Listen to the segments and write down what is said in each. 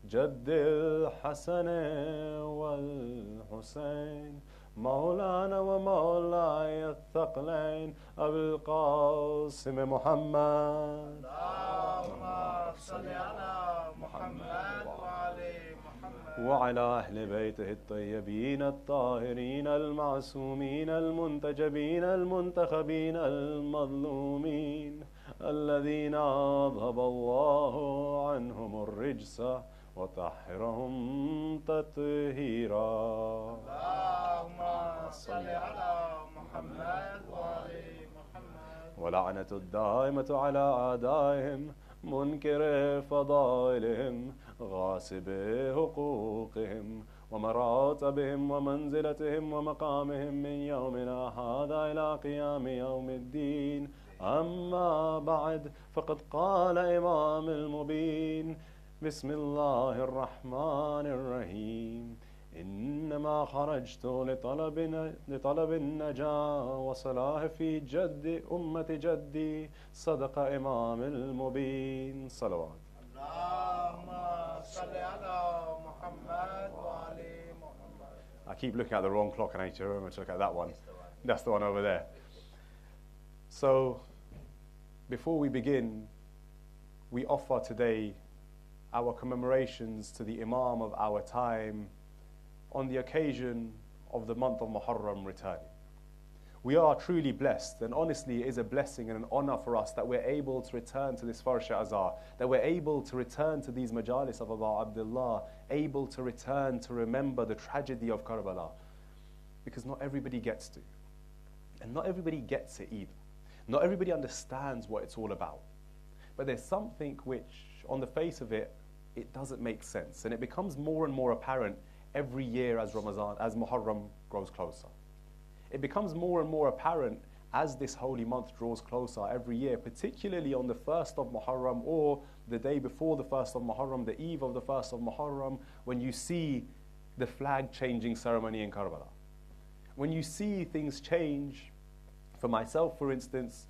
جد الحسن والحسين مولانا ومولاي الثقلين أبي القاسم محمد. اللهم صل على محمد وعلى محمد وعلى أهل بيته الطيبين الطاهرين المعصومين المنتجبين المنتخبين المظلومين الذين أذهب الله عنهم الرجس وطهرهم تطهيرا. اللهم صل على محمد وعلى محمد. ولعنة الدائمة على أعدائهم منكر فضائلهم غاصب حقوقهم ومراتبهم ومنزلتهم ومقامهم من يومنا هذا إلى قيام يوم الدين. أما بعد، فقد قال إمام المبين: بسم الله الرحمن الرحيم. إنما خرجت لطلب النجاة وصلاح في جد أمة جدي. صدق إمام المبين. صلوات. اللهم صل على محمد وعلى محمد. I keep looking at the wrong clock and I need to remember to look at that one. That's the one over there. So, before we begin, we offer today our commemorations to the Imam of our time on the occasion of the month of Muharram returning. We are truly blessed, and honestly it is a blessing and an honor for us that we're able to return to this Farsha Azhar, that we're able to return to these Majalis of Abu Abdullah, able to return to remember the tragedy of Karbala, because not everybody gets to, and not everybody gets it either. Not everybody understands what it's all about. But there's something which, on the face of it, it doesn't make sense, and it becomes more and more apparent every year as Muharram grows closer. It becomes more and more apparent as this holy month draws closer every year, particularly on the 1st of Muharram or the day before the 1st of Muharram, the eve of the 1st of Muharram, when you see the flag changing ceremony in Karbala. When you see things change, for myself for instance,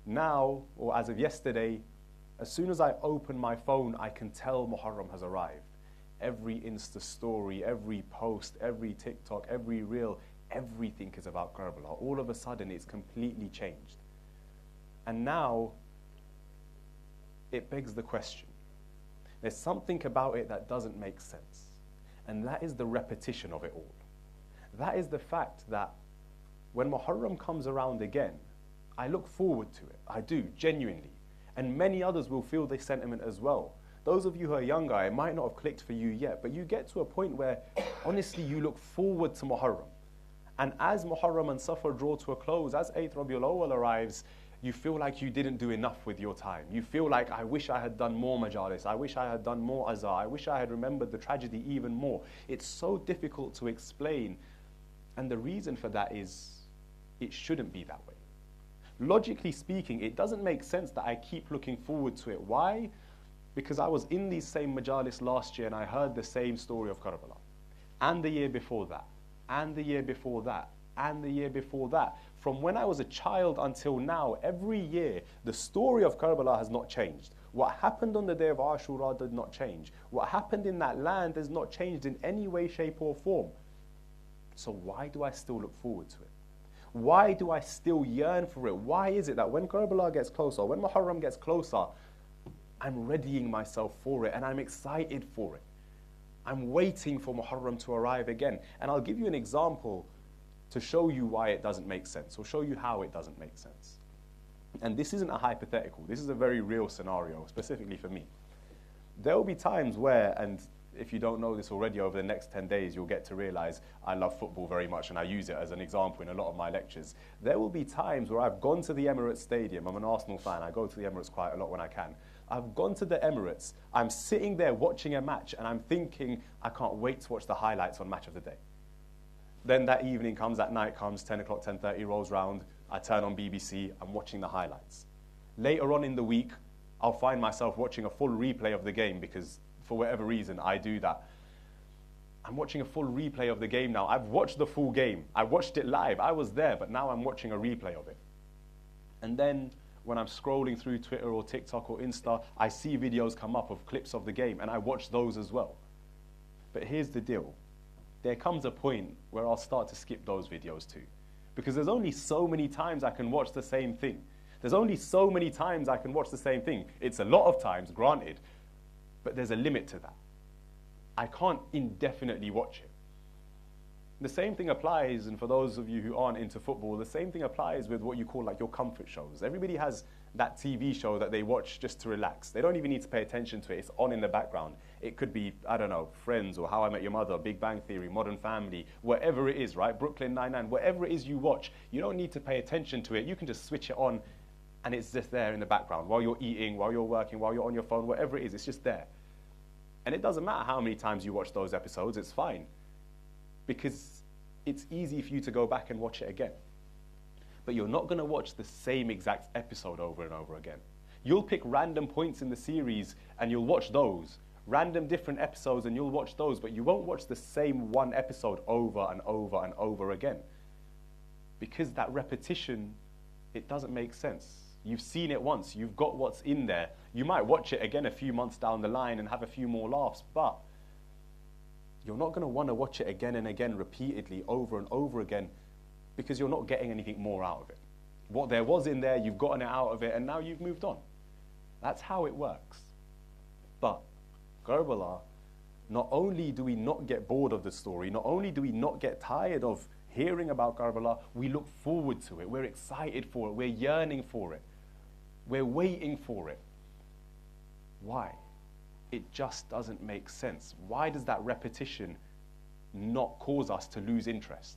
now or as of yesterday, as soon as I open my phone, I can tell Muharram has arrived. Every Insta story, every post, every TikTok, every reel, everything is about Karbala. All of a sudden, it's completely changed. And now, it begs the question. There's something about it that doesn't make sense. And that is the repetition of it all. That is the fact that when Muharram comes around again, I look forward to it. I do, genuinely. And many others will feel this sentiment as well. Those of you who are younger, it might not have clicked for you yet, but you get to a point where, honestly, you look forward to Muharram. And as Muharram and Safar draw to a close, as 8th Rabiul Awwal arrives, you feel like you didn't do enough with your time. You feel like, I wish I had done more majalis. I wish I had done more azhar. I wish I had remembered the tragedy even more. It's so difficult to explain. And the reason for that is, it shouldn't be that way. Logically speaking, it doesn't make sense that I keep looking forward to it. Why? Because I was in these same majalis last year and I heard the same story of Karbala. And the year before that. And the year before that. And the year before that. From when I was a child until now, every year, the story of Karbala has not changed. What happened on the day of Ashura did not change. What happened in that land has not changed in any way, shape or form. So why do I still look forward to it? Why do I still yearn for it? Why is it that when Karbala gets closer, when Muharram gets closer, I'm readying myself for it and I'm excited for it. I'm waiting for Muharram to arrive again. And I'll give you an example to show you why it doesn't make sense, or show you how it doesn't make sense. And this isn't a hypothetical. This is a very real scenario, specifically for me. There will be times where, and if you don't know this already, over the next 10 days, you'll get to realize I love football very much and I use it as an example in a lot of my lectures. There will be times where I've gone to the Emirates Stadium. I'm an Arsenal fan. I go to the Emirates quite a lot when I can. I've gone to the Emirates. I'm sitting there watching a match and I'm thinking, I can't wait to watch the highlights on Match of the Day. Then that evening comes, that night comes, 10 o'clock, 10:30 rolls round. I turn on BBC. I'm watching the highlights. Later on in the week, I'll find myself watching a full replay of the game because for whatever reason, I do that. I'm watching a full replay of the game now. I've watched the full game. I watched it live. I was there, but now I'm watching a replay of it. And then when I'm scrolling through Twitter or TikTok or Insta, I see videos come up of clips of the game and I watch those as well. But here's the deal. There comes a point where I'll start to skip those videos too. Because there's only so many times I can watch the same thing. There's only so many times I can watch the same thing. It's a lot of times, granted, but there's a limit to that. I can't indefinitely watch it. The same thing applies, and for those of you who aren't into football, the same thing applies with what you call like your comfort shows. Everybody has that TV show that they watch just to relax. They don't even need to pay attention to it. It's on in the background. It could be, I don't know, Friends or How I Met Your Mother, Big Bang Theory, Modern Family, whatever it is, right? Brooklyn Nine-Nine, whatever it is you watch, you don't need to pay attention to it. You can just switch it on and it's just there in the background while you're eating, while you're working, while you're on your phone, whatever it is, it's just there. And it doesn't matter how many times you watch those episodes, it's fine. Because it's easy for you to go back and watch it again. But you're not going to watch the same exact episode over and over again. You'll pick random points in the series and you'll watch those. Random different episodes and you'll watch those, but you won't watch the same one episode over and over and over again. Because that repetition, it doesn't make sense. You've seen it once, you've got what's in there. You might watch it again a few months down the line and have a few more laughs, but you're not going to want to watch it again and again repeatedly over and over again because you're not getting anything more out of it. What there was in there, you've gotten it out of it and now you've moved on. That's how it works. But Karbala, not only do we not get bored of the story, not only do we not get tired of hearing about Karbala, we look forward to it. We're excited for it. We're yearning for it. We're waiting for it. Why? It just doesn't make sense. Why does that repetition not cause us to lose interest?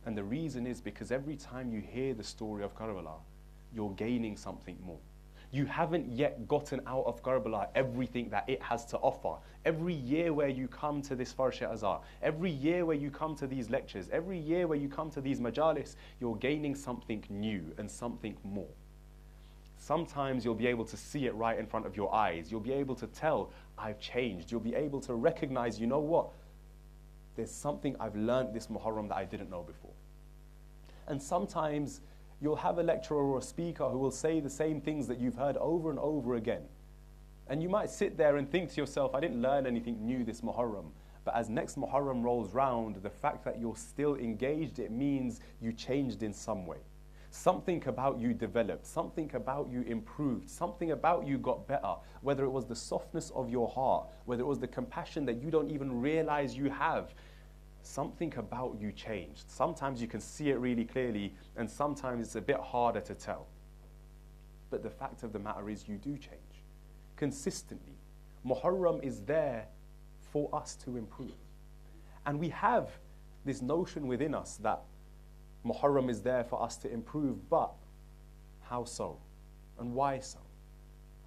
And the reason is because every time you hear the story of Karbala, you're gaining something more. You haven't yet gotten out of Karbala everything that it has to offer. Every year where you come to this Farsh Azhar, every year where you come to these lectures, every year where you come to these majalis, you're gaining something new and something more. Sometimes you'll be able to see it right in front of your eyes. You'll be able to tell, I've changed. You'll be able to recognize, you know what? There's something I've learned this Muharram that I didn't know before. And sometimes you'll have a lecturer or a speaker who will say the same things that you've heard over and over again. And you might sit there and think to yourself, I didn't learn anything new this Muharram. But as next Muharram rolls round, the fact that you're still engaged, it means you changed in some way. Something about you developed, something about you improved, something about you got better, whether it was the softness of your heart, whether it was the compassion that you don't even realize you have. Something about you changed. Sometimes you can see it really clearly, and sometimes it's a bit harder to tell. But the fact of the matter is you do change. Consistently. Muharram is there for us to improve. And we have this notion within us that Muharram is there for us to improve, but how so? And why so?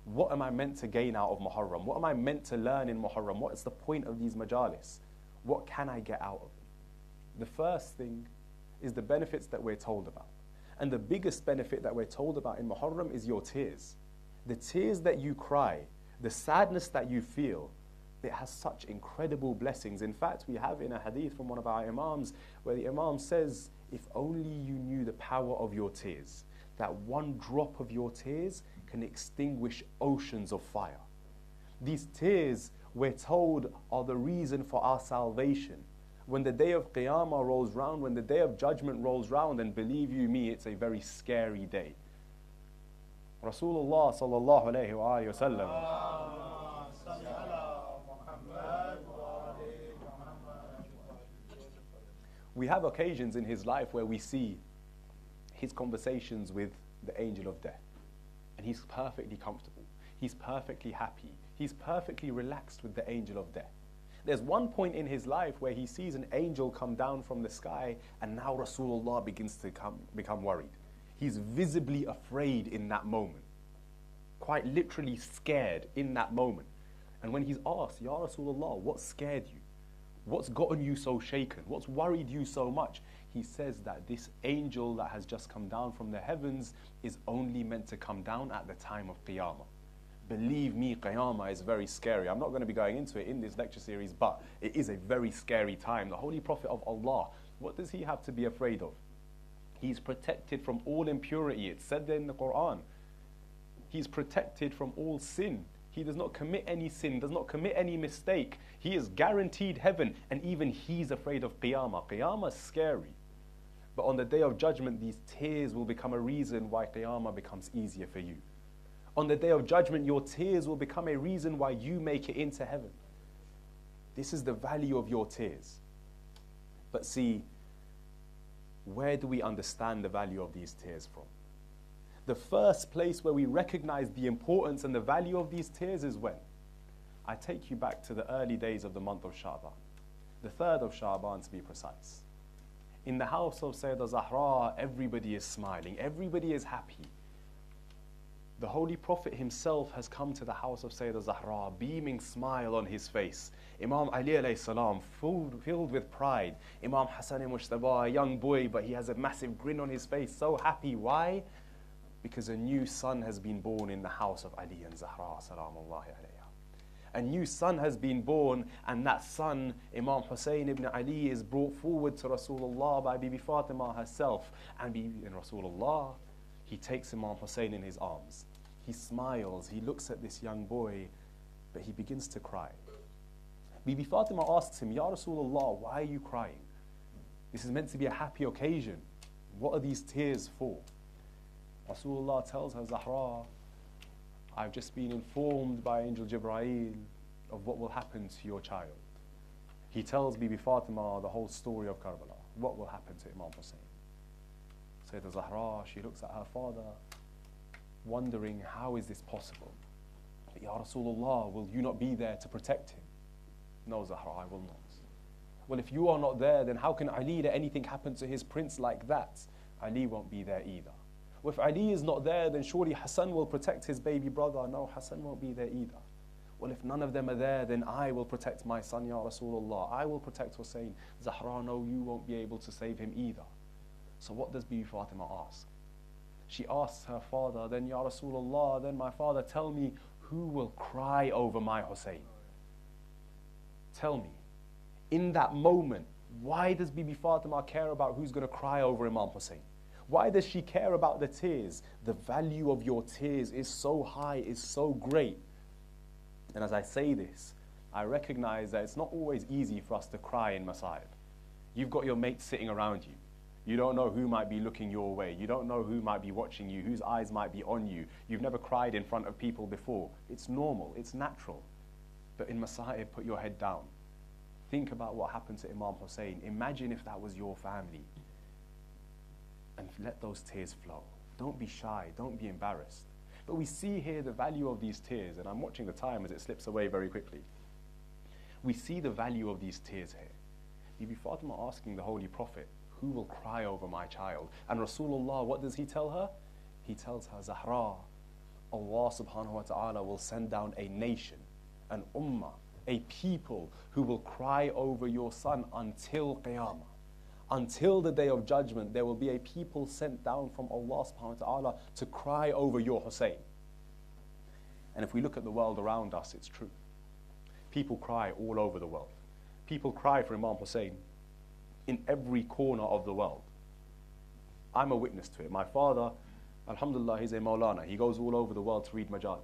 What am I meant to gain out of Muharram? What am I meant to learn in Muharram? What is the point of these majalis? What can I get out of it? The first thing is the benefits that we're told about. And the biggest benefit that we're told about in Muharram is your tears. The tears that you cry, the sadness that you feel, it has such incredible blessings. In fact, we have in a hadith from one of our imams where the imam says, if only you knew the power of your tears, that one drop of your tears can extinguish oceans of fire. These tears, we're told, are the reason for our salvation. When the day of Qiyamah rolls round, when the day of judgment rolls round, and believe you me, it's a very scary day. Rasulullah sallallahu alayhi wa sallam, we have occasions in his life where we see his conversations with the angel of death. And he's perfectly comfortable. He's perfectly happy. He's perfectly relaxed with the angel of death. There's one point in his life where he sees an angel come down from the sky, and now Rasulullah begins to become worried. He's visibly afraid in that moment. Quite literally scared in that moment. And when he's asked, Ya Rasulullah, what scared you? What's gotten you so shaken? What's worried you so much? He says that this angel that has just come down from the heavens is only meant to come down at the time of Qiyamah. Believe me, Qiyamah is very scary. I'm not going to be going into it in this lecture series, but it is a very scary time. The Holy Prophet of Allah, what does he have to be afraid of? He's protected from all impurity. It's said there in the Quran He's protected from all sin. He does not commit any sin, does not commit any mistake. He is guaranteed heaven, and even he's afraid of Qiyamah. Qiyamah is scary. But on the day of judgment, these tears will become a reason why Qiyamah becomes easier for you. On the day of judgment, your tears will become a reason why you make it into heaven. This is the value of your tears. But see, where do we understand the value of these tears from? The first place where we recognize the importance and the value of these tears is when? I take you back to the early days of the month of Sha'ban, the 3rd of Sha'ban to be precise. In the house of Sayyidah Zahra, everybody is smiling, everybody is happy. The Holy Prophet himself has come to the house of Sayyidah Zahra, beaming smile on his face. Imam Ali alayhi salam, filled with pride. Imam Hassan Mushtaba, a young boy, but he has a massive grin on his face, so happy. Why? Because a new son has been born in the house of Ali and Zahra, salamullahi alayha. A new son has been born, and that son, Imam Hussein ibn Ali, is brought forward to Rasulullah by Bibi Fatima herself. And Rasulullah, he takes Imam Hussein in his arms. He smiles, he looks at this young boy, but he begins to cry. Bibi Fatima asks him, Ya Rasulullah, why are you crying? This is meant to be a happy occasion. What are these tears for? Rasulullah tells her, Zahra, I've just been informed by Angel Jibreel of what will happen to your child. He tells Bibi Fatima the whole story of Karbala. What will happen to Imam Hussein? Sayyidah Zahra, she looks at her father, wondering, how is this possible? But Ya Rasulullah, will you not be there to protect him? No, Zahra, I will not. Well, if you are not there, then how can Ali let anything happen to his prince like that? Ali won't be there either. Well, if Ali is not there, then surely Hassan will protect his baby brother. No, Hassan won't be there either. Well, if none of them are there, then I will protect my son, Ya Rasulullah. I will protect Hussein. Zahra, no, you won't be able to save him either. So what does Bibi Fatima ask? She asks her father, then Ya Rasulullah, then my father, tell me, who will cry over my Hussein? Tell me, in that moment, why does Bibi Fatima care about who's going to cry over Imam Hussein? Why does she care about the tears? The value of your tears is so high, is so great. And as I say this, I recognize that it's not always easy for us to cry in Masa'ib. You've got your mates sitting around you. You don't know who might be looking your way. You don't know who might be watching you, whose eyes might be on you. You've never cried in front of people before. It's normal, it's natural. But in Masa'ib, put your head down. Think about what happened to Imam Hussein. Imagine if that was your family. And let those tears flow. Don't be shy, don't be embarrassed. But we see here the value of these tears, and I'm watching the time as it slips away very quickly. We see the value of these tears here. Bibi Fatima asking the Holy Prophet, who will cry over my child? And Rasulullah, what does he tell her? He tells her, Zahra, Allah subhanahu wa ta'ala will send down a nation, an ummah, a people who will cry over your son until Qiyamah. Until the day of judgment, there will be a people sent down from Allah subhanahu wa ta'ala to cry over your Hussein. And if we look at the world around us, it's true. People cry all over the world. People cry for Imam Hussein in every corner of the world. I'm a witness to it. My father, alhamdulillah, he's a Maulana. He goes all over the world to read Majalis.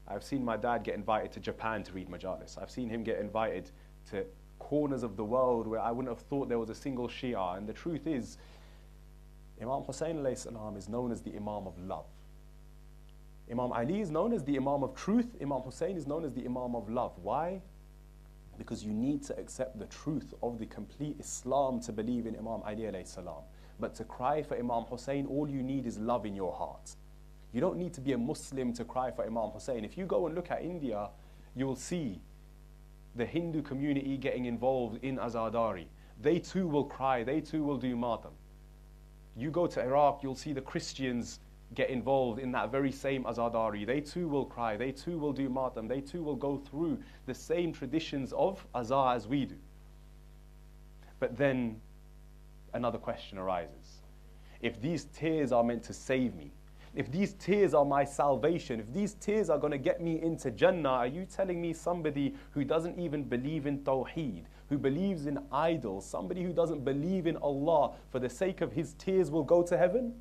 I've seen my dad get invited to Japan to read Majalis. I've seen him get invited to corners of the world where I wouldn't have thought there was a single Shia. And the truth is, Imam Hussein alayhi salam is known as the Imam of love. Imam Ali is known as the Imam of truth. Imam Hussein is known as the Imam of love. Why? Because you need to accept the truth of the complete Islam to believe in Imam Ali alayhi salam. But to cry for Imam Hussein, all you need is love in your heart. You don't need to be a Muslim to cry for Imam Hussein. If you go and look at India, you'll see the Hindu community getting involved in Azadari. They too will cry, they too will do matam. You go to Iraq, you'll see the Christians get involved in that very same Azadari. They too will cry, they too will do matam, they too will go through the same traditions of Azar as we do. But then another question arises. If these tears are meant to save me, if these tears are my salvation, if these tears are going to get me into Jannah, are you telling me somebody who doesn't even believe in Tawheed, who believes in idols, somebody who doesn't believe in Allah, for the sake of his tears will go to heaven?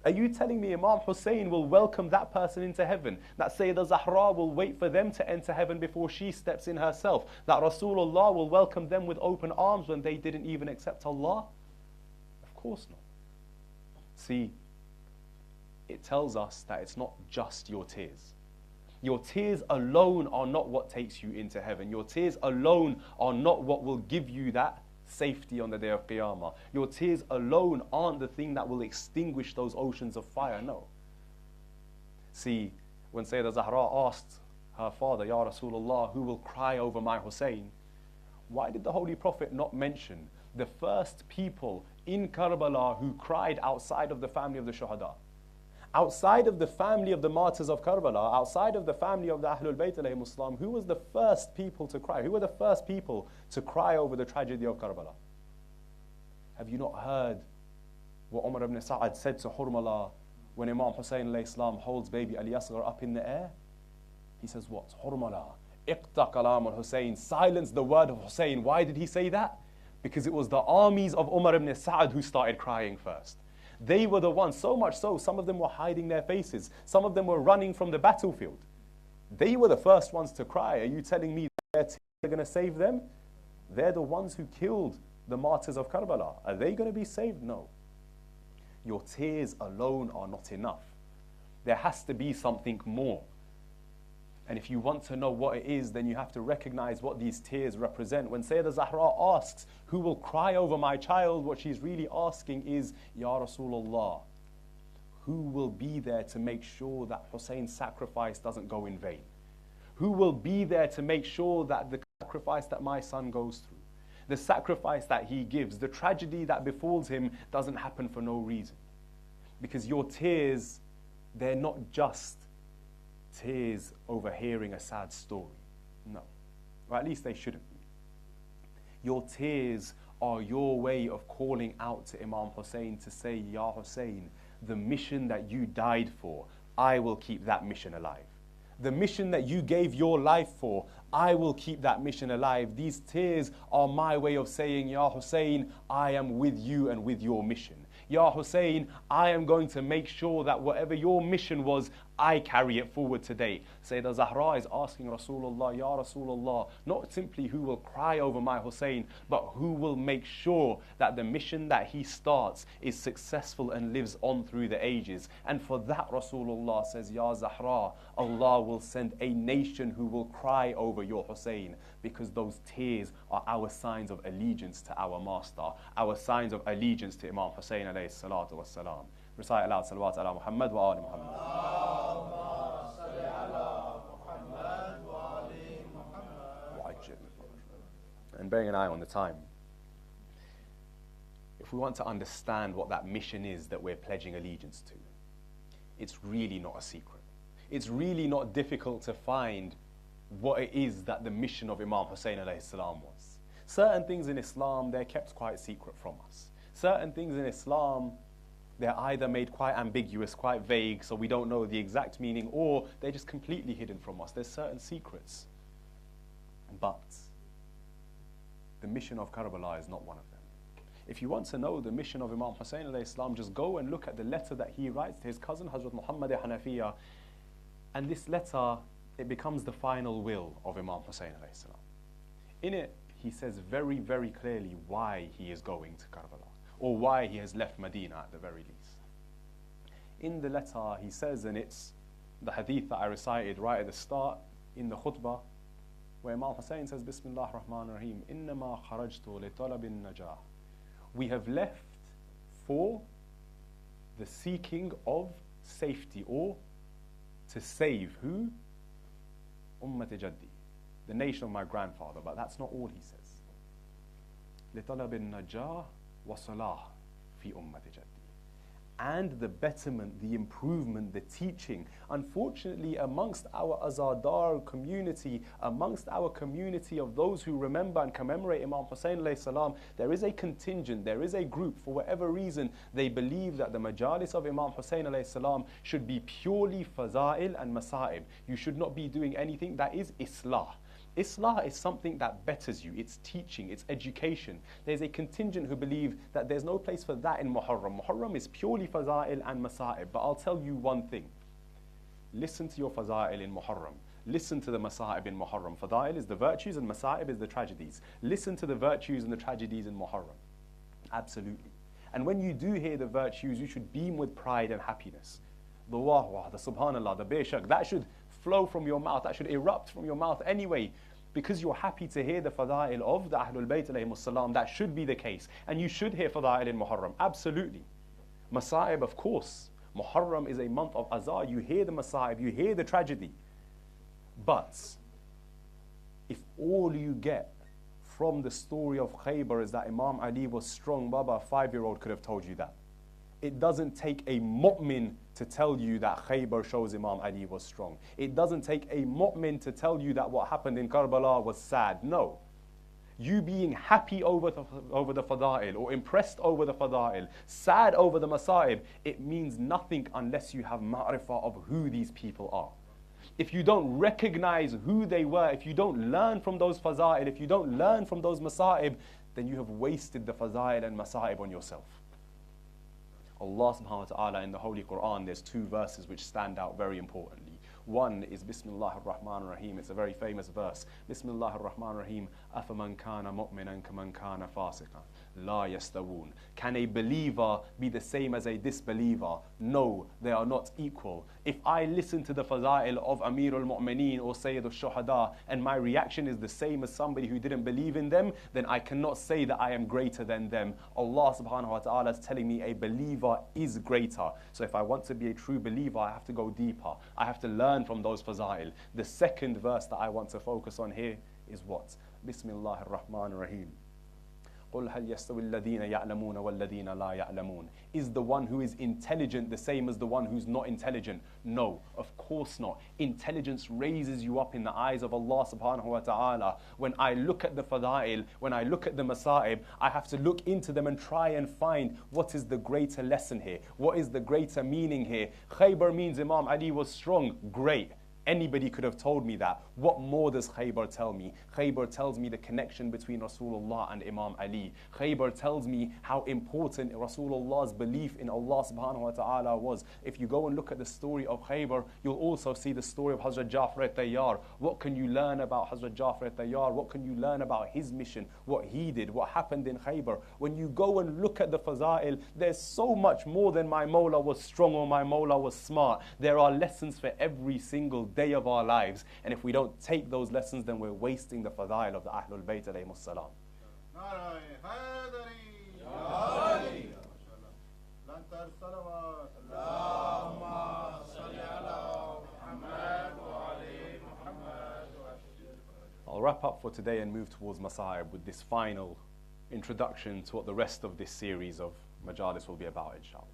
Are you telling me Imam Hussein will welcome that person into heaven? That Sayyidah Zahra will wait for them to enter heaven before she steps in herself? That Rasulullah will welcome them with open arms when they didn't even accept Allah? Of course not. See, it tells us that it's not just your tears. Your tears alone are not what takes you into heaven. Your tears alone are not what will give you that safety on the day of Qiyamah. Your tears alone aren't the thing that will extinguish those oceans of fire, no. See, when Sayyidah Zahra asked her father, Ya Rasulullah, who will cry over my Hussein? Why did the Holy Prophet not mention the first people in Karbala who cried outside of the family of the Shuhada? Outside of the family of the martyrs of Karbala, outside of the family of the Ahlul Bayt alayhimus salam, who was the first people to cry? Who were the first people to cry over the tragedy of Karbala? Have you not heard what Umar ibn Sa'ad said to Hurmala when Imam Hussein alayhi salam holds baby Ali Asghar up in the air? He says what? Hurmala, iqta kalam al-Hussein, silence the word of Hussein. Why did he say that? Because it was the armies of Umar ibn Sa'ad who started crying first. They were the ones, so much so, some of them were hiding their faces. Some of them were running from the battlefield. They were the first ones to cry. Are you telling me they're going to save them? They're the ones who killed the martyrs of Karbala. Are they going to be saved? No. Your tears alone are not enough. There has to be something more. And if you want to know what it is, then you have to recognize what these tears represent. When Sayyidah Zahra asks, who will cry over my child? What she's really asking is, Ya Rasulullah, who will be there to make sure that Hussein's sacrifice doesn't go in vain? Who will be there to make sure that the sacrifice that my son goes through, the sacrifice that he gives, the tragedy that befalls him doesn't happen for no reason? Because your tears, they're not just tears over hearing a sad story. No. Or at least they shouldn't be. Your tears are your way of calling out to Imam Hussein to say, Ya Hussein, the mission that you died for, I will keep that mission alive. The mission that you gave your life for, I will keep that mission alive. These tears are my way of saying, Ya Hussein, I am with you and with your mission. Ya Hussein, I am going to make sure that whatever your mission was, I carry it forward today. Sayyidah Zahra is asking Rasulullah, Ya Rasulullah, not simply who will cry over my Hussein, but who will make sure that the mission that he starts is successful and lives on through the ages. And for that Rasulullah says, Ya Zahra, Allah will send a nation who will cry over your Hussein, because those tears are our signs of allegiance to our master, our signs of allegiance to Imam Hussein alayhi salatu wassalam. Recite aloud, salawat ala Muhammad wa ali Muhammad. And bearing an eye on the time, if we want to understand what that mission is that we're pledging allegiance to, it's really not a secret. It's really not difficult to find what it is that the mission of Imam Hussein alayhi salam was. Certain things in Islam, they're kept quite secret from us. Certain things in Islam, they're either made quite ambiguous, quite vague, so we don't know the exact meaning, or they're just completely hidden from us. There's certain secrets. But the mission of Karbala is not one of them. If you want to know the mission of Imam Hussein alayhi salam, just go and look at the letter that he writes to his cousin Hazrat Muhammad Hanafiya. And this letter, it becomes the final will of Imam Hussein alayhi salam. In it, he says very, very clearly why he is going to Karbala, or why he has left Medina at the very least. In the letter, he says, and it's the hadith that I recited right at the start in the khutbah, where Imam Hussein says, Bismillah ar-Rahman ar-Rahim, Innama kharajtu li talabin najah. We have left for the seeking of safety, or to save who? Ummat Jaddi, the nation of my grandfather. But that's not all he says. لِطَلَبِ النَّجَاةِ وَصَلَاحِ فِي أُمَّةِ جَدِّي. And the betterment, the improvement, the teaching. Unfortunately, amongst our Azadar community, amongst our community of those who remember and commemorate Imam Hussein alayhi salam, there is a contingent, there is a group, for whatever reason, they believe that the Majlis of Imam Hussein alayhi salam should be purely faza'il and masa'ib. You should not be doing anything that is islah. Islah is something that betters you. It's teaching, it's education. There's a contingent who believe that there's no place for that in Muharram. Muharram is purely faza'il and masa'ib. But I'll tell you one thing. Listen to your faza'il in Muharram. Listen to the masa'ib in Muharram. Fada'il is the virtues and masa'ib is the tragedies. Listen to the virtues and the tragedies in Muharram. Absolutely. And when you do hear the virtues, you should beam with pride and happiness. The wah, the subhanallah, the beshak, that should flow from your mouth, that should erupt from your mouth anyway, because you're happy to hear the fada'il of the Ahlul Bayt alayhimus salam. That should be the case. And you should hear fada'il in Muharram, absolutely. Masa'ib, of course. Muharram is a month of azar. You hear the masa'ib, you hear the tragedy. But if all you get from the story of Khaybar is that Imam Ali was strong, Baba, a 5-year-old could have told you that. It doesn't take a mu'min to tell you that Khaybar shows Imam Ali was strong. It doesn't take a mu'min to tell you that what happened in Karbala was sad. No. You being happy over the fada'il or impressed over the fada'il, sad over the masa'ib, it means nothing unless you have ma'rifah of who these people are. If you don't recognize who they were, if you don't learn from those faza'il, if you don't learn from those masa'ib, then you have wasted the faza'il and masa'ib on yourself. Allah subhanahu wa ta'ala in the Holy Quran, there's 2 verses which stand out very importantly. One is Bismillah ar-Rahman ar-Rahim. It's a very famous verse. Bismillah ar-Rahman ar-Rahim. أَفَمَنْ كَانَ مُؤْمِنًا كَمَنْ كَانَ فَاسِقًا لَا يَسْتَوُونَ. Can a believer be the same as a disbeliever? No, they are not equal. If I listen to the faza'il of Amir al-Mu'mineen or Sayyid al-Shuhada and my reaction is the same as somebody who didn't believe in them, then I cannot say that I am greater than them. Allah subhanahu wa ta'ala is telling me a believer is greater. So if I want to be a true believer, I have to go deeper. I have to learn from those faza'il. The second verse that I want to focus on here is what? Bismillah ar-Rahman ar-Rahim. قُلْ هَلْ يَسْتَوِي الَّذِينَ يَعْلَمُونَ وَالَّذِينَ لَا يَعْلَمُونَ. Is the one who is intelligent the same as the one who's not intelligent? No, of course not. Intelligence raises you up in the eyes of Allah subhanahu wa ta'ala. When I look at the fada'il, when I look at the masa'ib, I have to look into them and try and find what is the greater lesson here? What is the greater meaning here? Khaybar means Imam Ali was strong. Great. Anybody could have told me that. What more does Khaybar tell me? Khaybar tells me the connection between Rasulullah and Imam Ali. Khaybar tells me how important Rasulullah's belief in Allah subhanahu wa ta'ala was. If you go and look at the story of Khaybar, you'll also see the story of Hazrat Ja'far at-Tayyar. What can you learn about Hazrat Ja'far at-Tayyar? What can you learn about his mission? What he did? What happened in Khaybar? When you go and look at the faza'il, there's so much more than my Mawla was strong or my Mawla was smart. There are lessons for every single day of our lives, and if we don't take those lessons, then we're wasting the fadail of the Ahlul Bayt alayhimus salam. I'll wrap up for today and move towards Masa'ib with this final introduction to what the rest of this series of Majalis will be about, inshallah.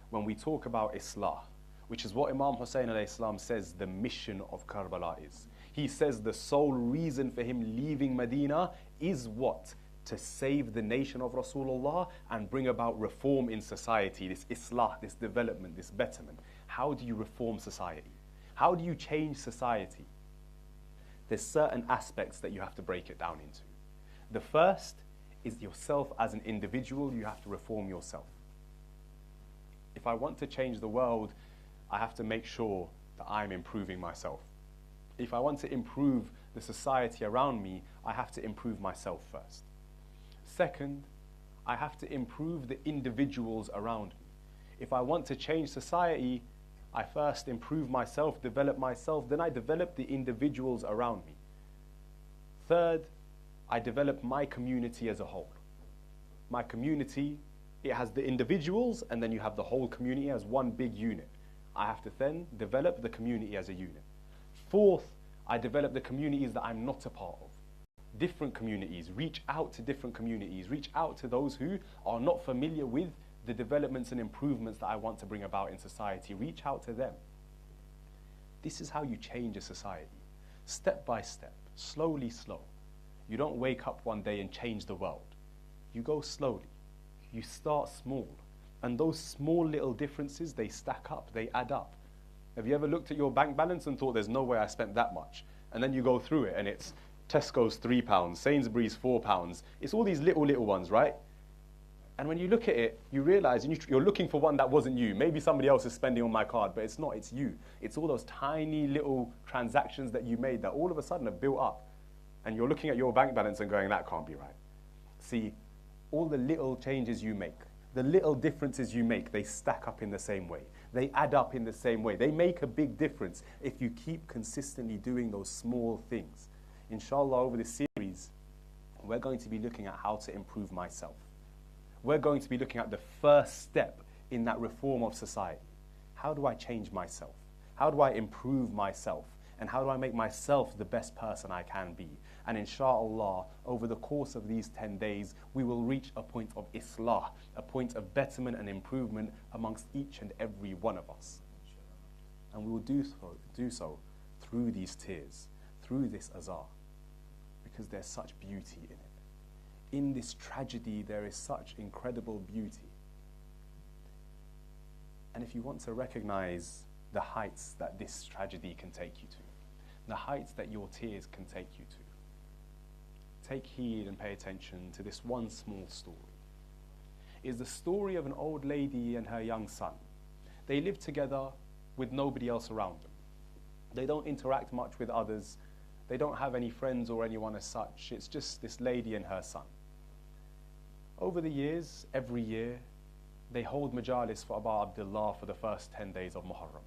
When we talk about Islah, which is what Imam Hussein alayhi salam says the mission of Karbala is. He says the sole reason for him leaving Medina is what? To save the nation of Rasulullah and bring about reform in society, this Islah, this development, this betterment. How do you reform society? How do you change society? There's certain aspects that you have to break it down into. The first is yourself as an individual. You have to reform yourself. If I want to change the world, I have to make sure that I'm improving myself. If I want to improve the society around me, I have to improve myself first. Second, I have to improve the individuals around me. If I want to change society, I first improve myself, develop myself, then I develop the individuals around me. Third, I develop my community as a whole. My community, it has the individuals, and then you have the whole community as one big unit. I have to then develop the community as a unit. Fourth, I develop the communities that I'm not a part of. Different communities, reach out to different communities, reach out to those who are not familiar with the developments and improvements that I want to bring about in society. Reach out to them. This is how you change a society. Step by step, slowly, slow. You don't wake up one day and change the world. You go slowly. You start small. And those small little differences, they stack up, they add up. Have you ever looked at your bank balance and thought, there's no way I spent that much? And then you go through it and it's Tesco's £3, Sainsbury's £4. It's all these little ones, right? And when you look at it, you realize you're looking for one that wasn't you. Maybe somebody else is spending on my card, but it's not, it's you. It's all those tiny little transactions that you made that all of a sudden have built up. And you're looking at your bank balance and going, that can't be right. See, all the little changes you make, the little differences you make, they stack up in the same way. They add up in the same way. They make a big difference if you keep consistently doing those small things. Inshallah, over this series, we're going to be looking at how to improve myself. We're going to be looking at the first step in that reform of society. How do I change myself? How do I improve myself? And how do I make myself the best person I can be? And inshallah, over the course of these 10 days, we will reach a point of islah, a point of betterment and improvement amongst each and every one of us. And we will do so through these tears, through this azar, because there's such beauty in it. In this tragedy, there is such incredible beauty. And if you want to recognize the heights that this tragedy can take you to, the heights that your tears can take you to, take heed and pay attention to this one small story. It is the story of an old lady and her young son. They live together with nobody else around them. They don't interact much with others. They don't have any friends or anyone as such. It's just this lady and her son. Over the years, every year, they hold majalis for Aba Abdullah for the first 10 days of Muharram.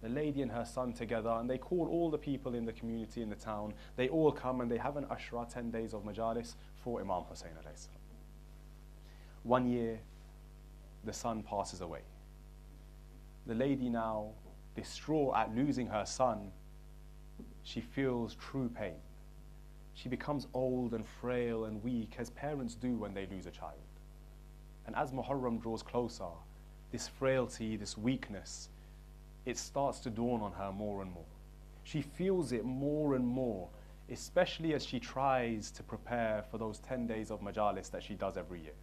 The lady and her son together, and they call all the people in the community, in the town. They all come and they have an Ashra, 10 days of majalis for Imam Hussein alayhi salam. One year, the son passes away. The lady now, distraught at losing her son, she feels true pain. She becomes old and frail and weak, as parents do when they lose a child. And as Muharram draws closer, this frailty, this weakness, it starts to dawn on her more and more. She feels it more and more, especially as she tries to prepare for those 10 days of majalis that she does every year.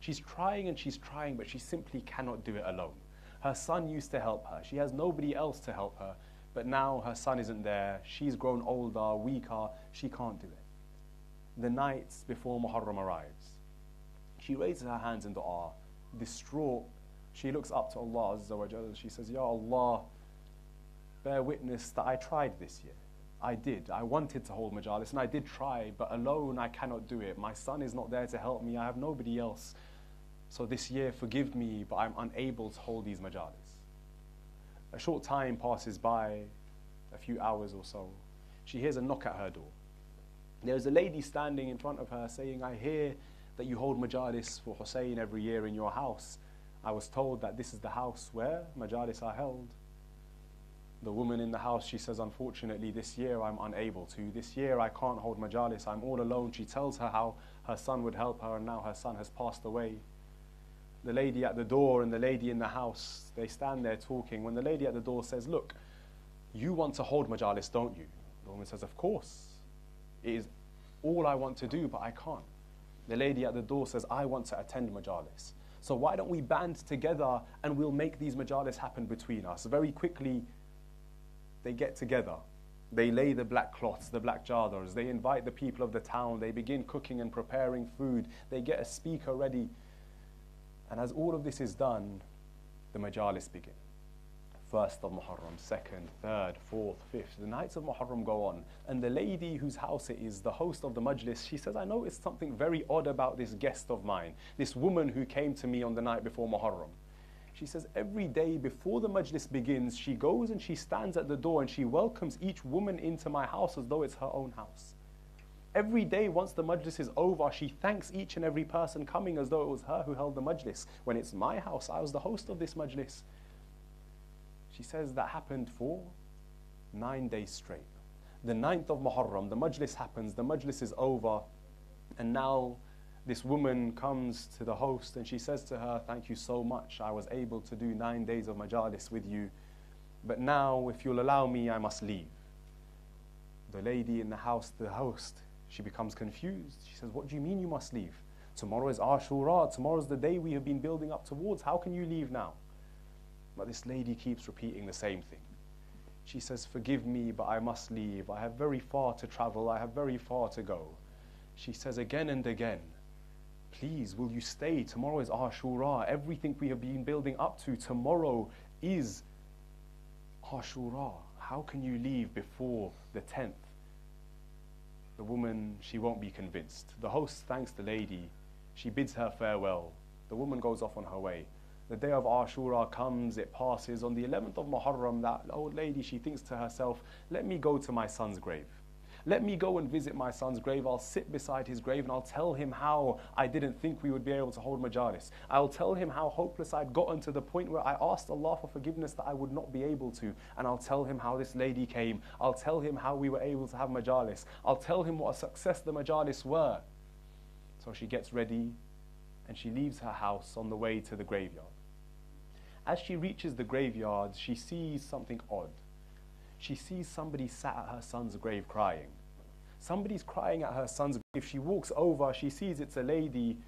She's trying and she's trying, but she simply cannot do it alone. Her son used to help her. She has nobody else to help her. But now her son isn't there. She's grown older, weaker. She can't do it. The nights before Muharram arrives, she raises her hands in dua, distraught. She looks up to Allah Azza wa Jalla. She says, Ya Allah, bear witness that I tried this year. I did. I wanted to hold majalis and I did try, but alone I cannot do it. My son is not there to help me. I have nobody else. So this year, forgive me, but I'm unable to hold these majalis. A short time passes by, a few hours or so. She hears a knock at her door. There's a lady standing in front of her saying, I hear that you hold majalis for Hussein every year in your house. I was told that this is the house where majalis are held. The woman in the house, she says, unfortunately, this year I'm unable to. This year I can't hold majalis. I'm all alone. She tells her how her son would help her, and now her son has passed away. The lady at the door and the lady in the house, they stand there talking. When the lady at the door says, look, you want to hold majalis, don't you? The woman says, of course. It is all I want to do, but I can't. The lady at the door says, I want to attend majalis. So why don't we band together and we'll make these majalis happen between us? Very quickly, they get together. They lay the black cloths, the black chadars. They invite the people of the town. They begin cooking and preparing food. They get a speaker ready. And as all of this is done, the majalis begin. First of Muharram, second, third, fourth, fifth. The nights of Muharram go on. And the lady whose house it is, the host of the Majlis, she says, I noticed something very odd about this guest of mine, this woman who came to me on the night before Muharram. She says, every day before the Majlis begins, she goes and she stands at the door and she welcomes each woman into my house as though it's her own house. Every day, once the Majlis is over, she thanks each and every person coming as though it was her who held the Majlis. When it's my house, I was the host of this Majlis. She says that happened for 9 days straight. The 9th of Muharram, the Majlis happens, the Majlis is over, and now this woman comes to the host and she says to her, thank you so much. I was able to do 9 days of Majalis with you, but now if you'll allow me, I must leave. The lady in the house, the host, she becomes confused. She says, what do you mean you must leave? Tomorrow is Ashura, tomorrow's the day we have been building up towards. How can you leave now? But this lady keeps repeating the same thing. She says, forgive me, but I must leave. I have very far to travel. I have very far to go. She says again and again, please, will you stay? Tomorrow is Ashura. Everything we have been building up to, tomorrow is Ashura. How can you leave before the 10th? The woman, she won't be convinced. The host thanks the lady. She bids her farewell. The woman goes off on her way. The day of Ashura comes, it passes. On the 11th of Muharram, that old lady, she thinks to herself, let me go to my son's grave. Let me go and visit my son's grave. I'll sit beside his grave and I'll tell him how I didn't think we would be able to hold Majalis. I'll tell him how hopeless I'd gotten to the point where I asked Allah for forgiveness that I would not be able to. And I'll tell him how this lady came. I'll tell him how we were able to have Majalis. I'll tell him what a success the Majalis were. So she gets ready and she leaves her house on the way to the graveyard. As she reaches the graveyard, she sees something odd. She sees somebody sat at her son's grave crying. Somebody's crying at her son's grave. She walks over, she sees it's a lady.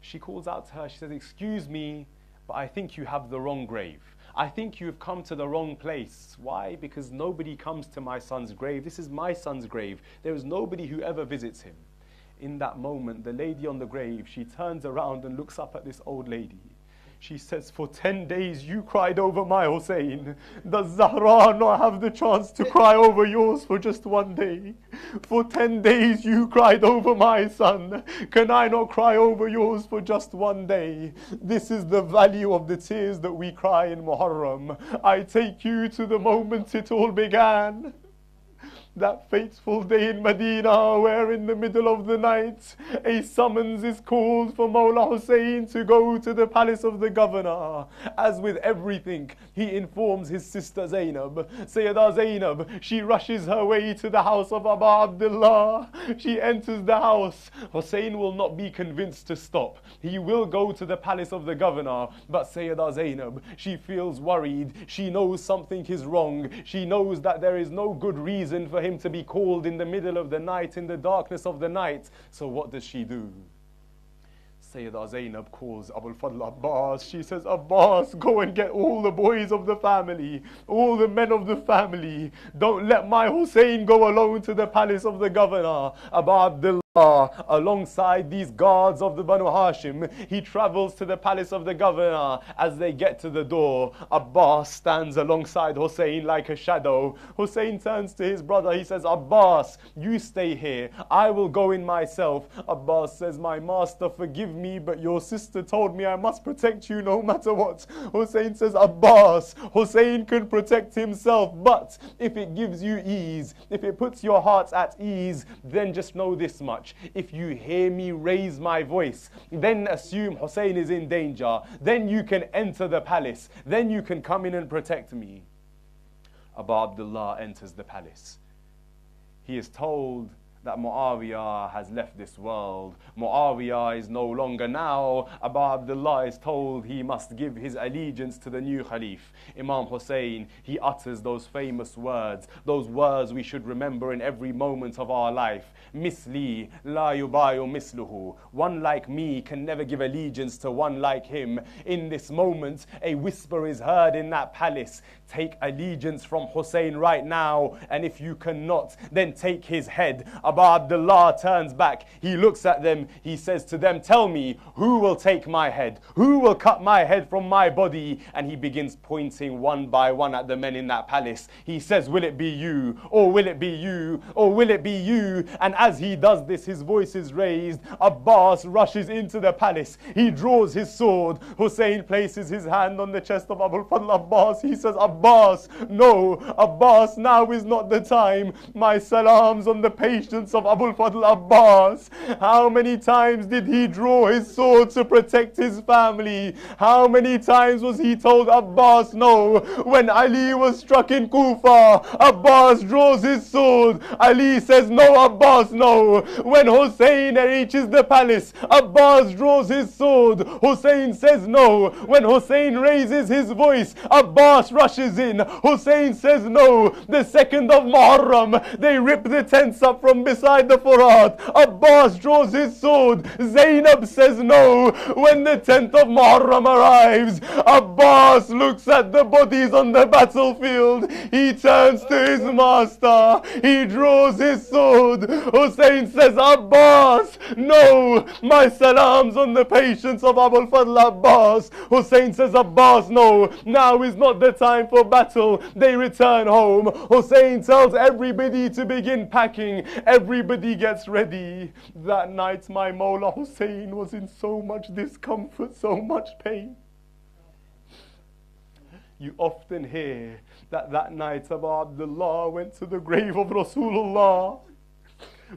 She calls out to her, she says, excuse me, but I think you have the wrong grave. I think you have come to the wrong place. Why? Because nobody comes to my son's grave. This is my son's grave. There is nobody who ever visits him. In that moment, the lady on the grave, she turns around and looks up at this old lady. She says, for 10 days you cried over my Hussein. Does Zahra not have the chance to cry over yours for just one day? For 10 days you cried over my son. Can I not cry over yours for just one day? This is the value of the tears that we cry in Muharram. I take you to the moment it all began. That fateful day in Medina, where in the middle of the night a summons is called for Mawla Hussein to go to the palace of the governor. As with everything, he informs his sister Zainab. Sayyidah Zainab, she rushes her way to the house of Abu Abdullah. She enters the house. Hussein will not be convinced to stop. He will go to the palace of the governor. But Sayyidah Zainab, she feels worried. She knows something is wrong. She knows that there is no good reason for him to be called in the middle of the night, in the darkness of the night. So what does she do? Sayyidah Zainab calls Abu al-Fadl Abbas. She says, Abbas, go and get all the boys of the family, all the men of the family. Don't let my Hussein go alone to the palace of the governor. Abu Abdullah, alongside these guards of the Banu Hashim, he travels to the palace of the governor. As they get to the door, Abbas stands alongside Hussein like a shadow. Hussein turns to his brother. He says, Abbas, you stay here. I will go in myself. Abbas says, my master, forgive me, but your sister told me I must protect you no matter what. Hussein says, Abbas, Hussein can protect himself, but if it gives you ease, if it puts your heart at ease, then just know this much. If you hear me raise my voice, then assume Hussein is in danger. Then you can enter the palace. Then you can come in and protect me. Abu Abdullah enters the palace. He is told that Muawiyah has left this world. Muawiyah is no longer now. Abu Abdullah is told he must give his allegiance to the new Khalif. Imam Hussein, he utters those famous words, those words we should remember in every moment of our life. Misli la yubayu misluhu. One like me can never give allegiance to one like him. In this moment, a whisper is heard in that palace. Take allegiance from Hussein right now, and if you cannot, then take his head. Abu Abdullah turns back. He looks at them. He says to them, tell me, who will take my head? Who will cut my head from my body? And he begins pointing one by one at the men in that palace. He says, will it be you? Or will it be you? Or will it be you? And as he does this, his voice is raised. Abbas rushes into the palace. He draws his sword. Hussein places his hand on the chest of Abu al-Fadl Abbas. He says, Abbas, no, Abbas, now is not the time. My salams on the patience of Abu al-Fadl Abbas. How many times did he draw his sword to protect his family? How many times was he told Abbas no? When Ali was struck in Kufa, Abbas draws his sword. Ali says no, Abbas no. When Hussein reaches the palace, Abbas draws his sword. Hussein says no. When Hussein raises his voice, Abbas rushes in. Hussein says no. The 2nd of Muharram, they rip the tents up from beside the Furat. Abbas draws his sword. Zainab says no. When the 10th of Muharram arrives, Abbas looks at the bodies on the battlefield. He turns to his master. He draws his sword. Hussein says, Abbas, no. My salams on the patience of Abu al-Fadl Abbas. Hussein says, Abbas, no. Now is not the time for battle. They return home. Hussein tells everybody to begin packing. Everybody gets ready. That night, my Mawla Hussein was in so much discomfort, so much pain. You often hear that night Abu Abdullah went to the grave of Rasulullah.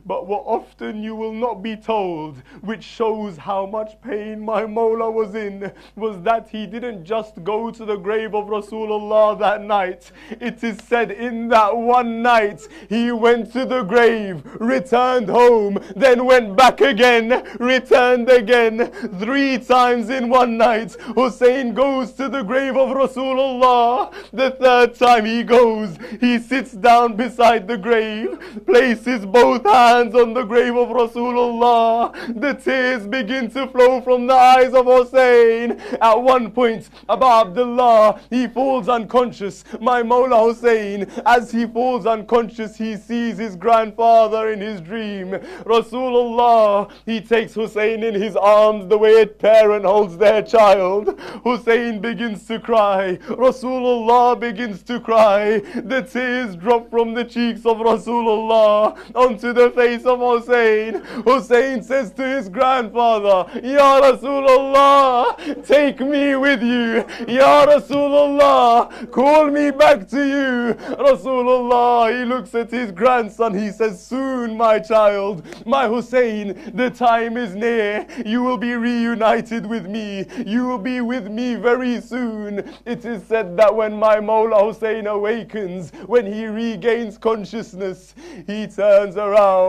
But what often you will not be told, which shows how much pain my Mawla was in, was that he didn't just go to the grave of Rasulullah that night. It is said in that one night, he went to the grave, returned home, then went back again, returned again. 3 times in one night, Hussein goes to the grave of Rasulullah. The 3rd time he goes, he sits down beside the grave, places both hands on the grave of Rasulullah. The tears begin to flow from the eyes of Hussein. At one point, Abu Abdullah, he falls unconscious. My Mawla Hussein, as he falls unconscious, he sees his grandfather in his dream. Rasulullah, he takes Hussein in his arms the way a parent holds their child. Hussein begins to cry. Rasulullah begins to cry. The tears drop from the cheeks of Rasulullah onto the face of Hussein. Hussein says to his grandfather, Ya Rasulullah, take me with you. Ya Rasulullah, call me back to you. Rasulullah, he looks at his grandson. He says, soon, my child, my Hussein, the time is near. You will be reunited with me. You will be with me very soon. It is said that when my Mawla Hussein awakens, when he regains consciousness, he turns around.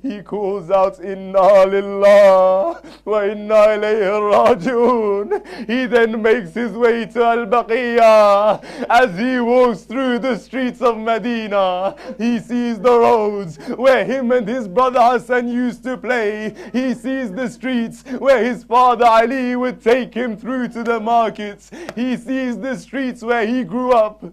He calls out, Inna lillah wa inna ilayhi raji'un. He then makes his way to Al-Baqiyah. As he walks through the streets of Medina, he sees the roads where him and his brother Hassan used to play. He sees the streets where his father Ali would take him through to the markets. He sees the streets where he grew up.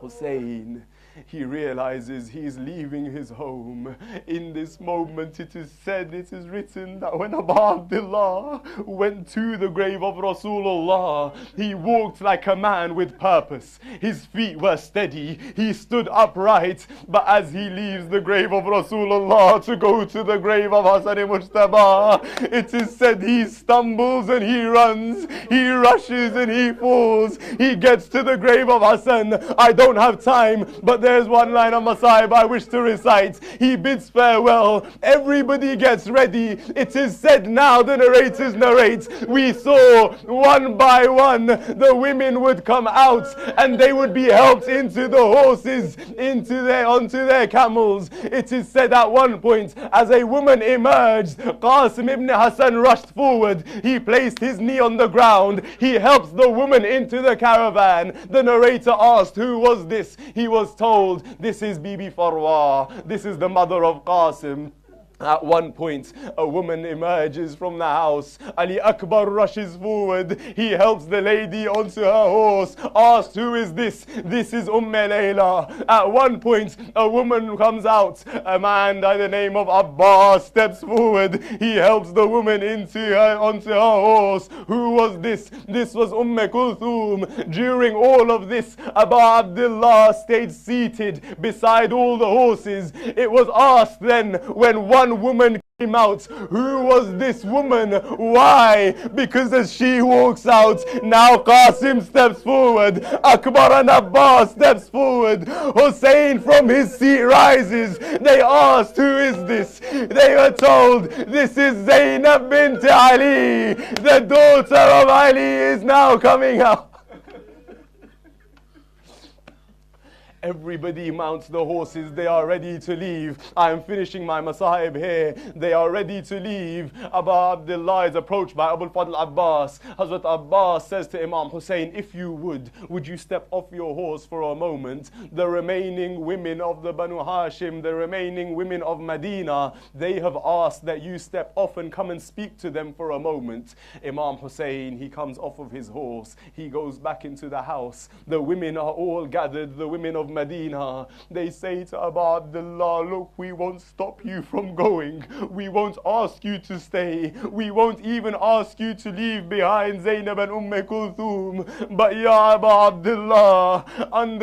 Hussein, he realizes he's leaving his home. In this moment, it is said, it is written that when Abu Abdullah went to the grave of Rasulullah, he walked like a man with purpose. His feet were steady. He stood upright. But as he leaves the grave of Rasulullah to go to the grave of Hassan-i-Mujtaba, it is said he stumbles and he runs. He rushes and he falls. He gets to the grave of Hassan. I don't have time, but there's one line of Masahib I wish to recite. He bids farewell. Everybody gets ready. It is said now, the narrators narrate, we saw one by one the women would come out and they would be helped into the horses, onto their camels. It is said at one point, as a woman emerged, Qasim ibn Hassan rushed forward. He placed his knee on the ground. He helps the woman into the caravan. The narrator asked, who was this? He was told, this is Bibi Farwa. This is the mother of Qasim. At one point, a woman emerges from the house. Ali Akbar rushes forward. He helps the lady onto her horse. Asked, who is this? This is Layla. At one point, a woman comes out. A man by the name of Abbas steps forward. He helps the woman onto her horse. Who was this? This was Kulthum. During all of this, Abu Abdullah stayed seated beside all the horses. It was asked then, when one woman came out, who was this woman? Why? Because as she walks out, now Qasim steps forward, Akbar and Abbas steps forward, Hussein from his seat rises. They asked, who is this? They were told, this is Zainab bint Ali. The daughter of Ali is now coming out. Everybody mounts the horses, they are ready to leave. I am finishing my masahib here. They are ready to leave. Abu Abdullah is approached by Abu al-Fadl Abbas. Hazrat Abbas says to Imam Hussein, if you would you step off your horse for a moment? The remaining women of the Banu Hashim, the remaining women of Medina, they have asked that you step off and come and speak to them for a moment. Imam Hussein, he comes off of his horse. He goes back into the house. The women are all gathered, the women of Medina. They say to Abu Abdullah, look, we won't stop you from going. We won't ask you to stay. We won't even ask you to leave behind Zainab and Kulthum. But Ya Abu Abdullah, understand